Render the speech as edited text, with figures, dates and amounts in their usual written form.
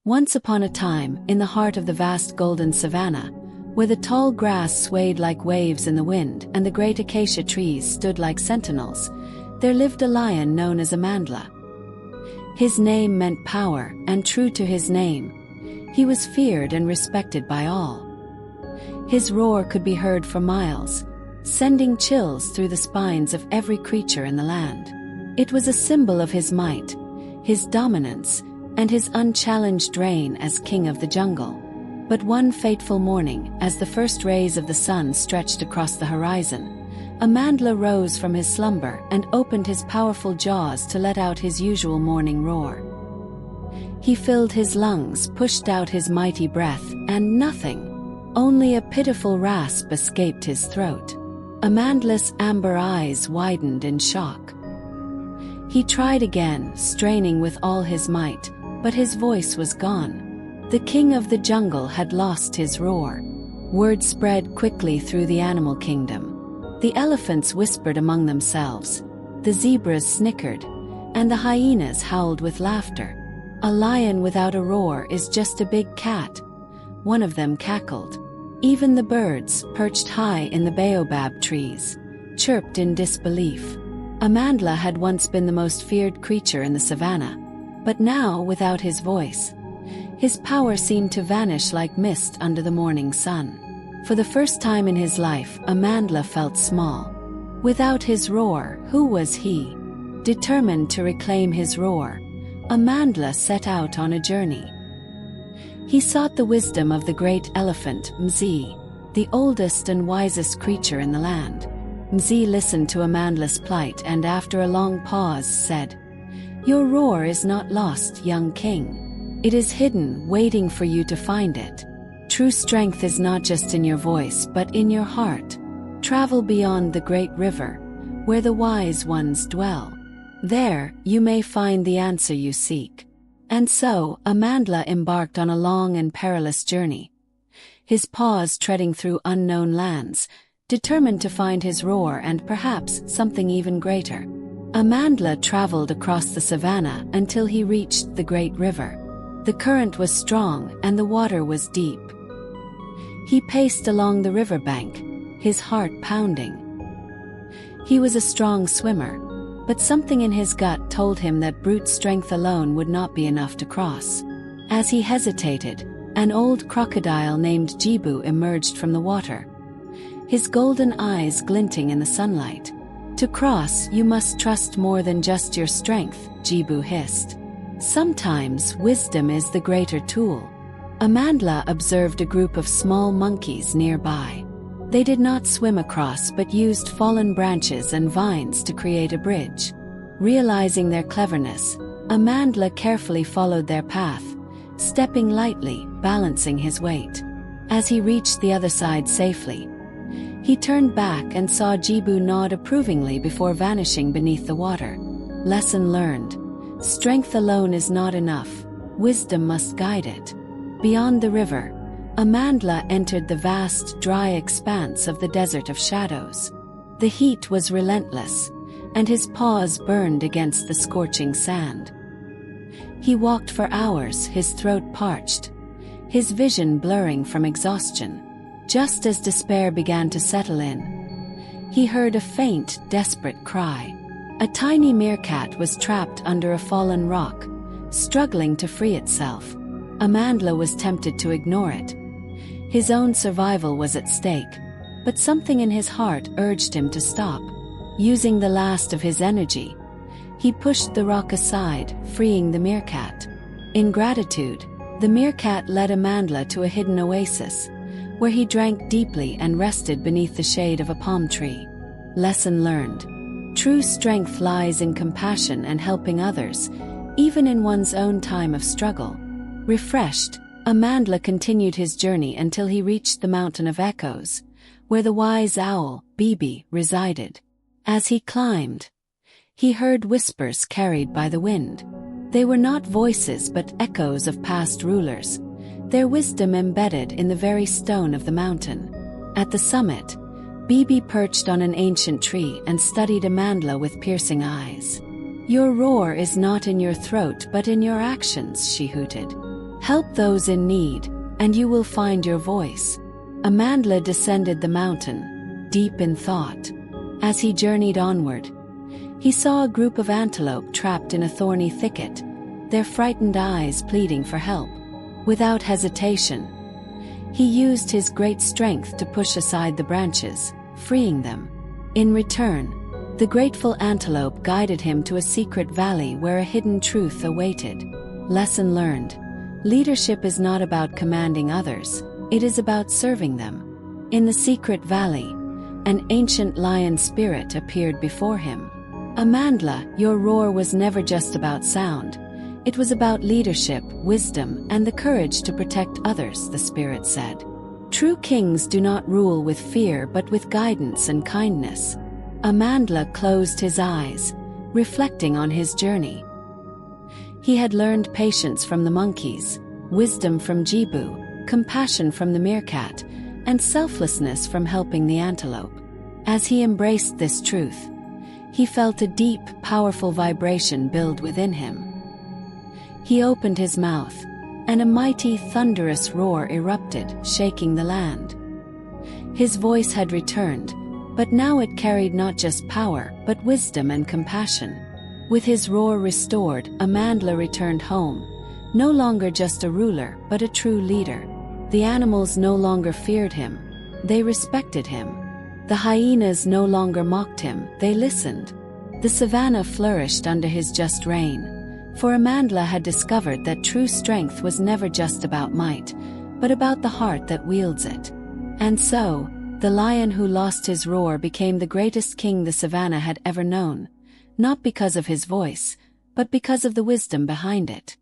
Once upon a time, in the heart of the vast golden savannah, where the tall grass swayed like waves in the wind and the great acacia trees stood like sentinels, there lived a lion known as Amandla. His name meant power, and true to his name, he was feared and respected by all. His roar could be heard for miles, sending chills through the spines of every creature in the land. It was a symbol of his might, his dominance, and his unchallenged reign as king of the jungle. But one fateful morning, as the first rays of the sun stretched across the horizon, Amandla rose from his slumber and opened his powerful jaws to let out his usual morning roar. He filled his lungs, pushed out his mighty breath, and nothing, only a pitiful rasp escaped his throat. Amandla's amber eyes widened in shock. He tried again, straining with all his might, but his voice was gone. The king of the jungle had lost his roar. Word spread quickly through the animal kingdom. The elephants whispered among themselves, the zebras snickered, and the hyenas howled with laughter. "A lion without a roar is just a big cat," one of them cackled. Even the birds, perched high in the baobab trees, chirped in disbelief. Amandla had once been the most feared creature in the savannah, but now, without his voice, his power seemed to vanish like mist under the morning sun. For the first time in his life, Amandla felt small. Without his roar, who was he? Determined to reclaim his roar, Amandla set out on a journey. He sought the wisdom of the great elephant, Mzi, the oldest and wisest creature in the land. Mzi listened to Amandla's plight and after a long pause said, "Your roar is not lost, young king. It is hidden, waiting for you to find it. True strength is not just in your voice but in your heart. Travel beyond the great river, where the wise ones dwell. There, you may find the answer you seek." And so, Amandla embarked on a long and perilous journey, his paws treading through unknown lands, determined to find his roar and perhaps something even greater. Amandla traveled across the savannah until he reached the great river. The current was strong and the water was deep. He paced along the riverbank, his heart pounding. He was a strong swimmer, but something in his gut told him that brute strength alone would not be enough to cross. As he hesitated, an old crocodile named Jibu emerged from the water, his golden eyes glinting in the sunlight. "To cross, you must trust more than just your strength," Jibu hissed. "Sometimes wisdom is the greater tool." Amandla observed a group of small monkeys nearby. They did not swim across but used fallen branches and vines to create a bridge. Realizing their cleverness, Amandla carefully followed their path, stepping lightly, balancing his weight. As he reached the other side safely, he turned back and saw Jibu nod approvingly before vanishing beneath the water. Lesson learned. Strength alone is not enough. Wisdom must guide it. Beyond the river, Amandla entered the vast, dry expanse of the Desert of Shadows. The heat was relentless, and his paws burned against the scorching sand. He walked for hours, his throat parched, his vision blurring from exhaustion. Just as despair began to settle in, he heard a faint, desperate cry. A tiny meerkat was trapped under a fallen rock, struggling to free itself. Amandla was tempted to ignore it. His own survival was at stake, but something in his heart urged him to stop. Using the last of his energy, he pushed the rock aside, freeing the meerkat. In gratitude, the meerkat led Amandla to a hidden oasis, where he drank deeply and rested beneath the shade of a palm tree. Lesson learned. True strength lies in compassion and helping others, even in one's own time of struggle. Refreshed, Amandla continued his journey until he reached the Mountain of Echoes, where the wise owl, Bibi, resided. As he climbed, he heard whispers carried by the wind. They were not voices but echoes of past rulers, their wisdom embedded in the very stone of the mountain. At the summit, Bibi perched on an ancient tree and studied Amandla with piercing eyes. "Your roar is not in your throat but in your actions," she hooted. Help those in need, and you will find your voice. Amandla descended the mountain, deep in thought. As he journeyed onward, he saw a group of antelope trapped in a thorny thicket, their frightened eyes pleading for help. Without hesitation, he used his great strength to push aside the branches, freeing them. In return, the grateful antelope guided him to a secret valley where a hidden truth awaited. Lesson learned: leadership is not about commanding others, it is about serving them. In the secret valley, an ancient lion spirit appeared before him. Amandla, your roar was never just about sound. It was about leadership, wisdom, and the courage to protect others, the spirit said. True kings do not rule with fear but with guidance and kindness. Amandla closed his eyes, reflecting on his journey. He had learned patience from the monkeys, wisdom from Jibu, compassion from the meerkat, and selflessness from helping the antelope. As he embraced this truth, he felt a deep, powerful vibration build within him. He opened his mouth, and a mighty, thunderous roar erupted, shaking the land. His voice had returned, but now it carried not just power, but wisdom and compassion. With his roar restored, Amandla returned home, no longer just a ruler, but a true leader. The animals no longer feared him, they respected him. The hyenas no longer mocked him, they listened. The savannah flourished under his just reign. For Amandla had discovered that true strength was never just about might, but about the heart that wields it. And so, the lion who lost his roar became the greatest king the savannah had ever known, not because of his voice, but because of the wisdom behind it.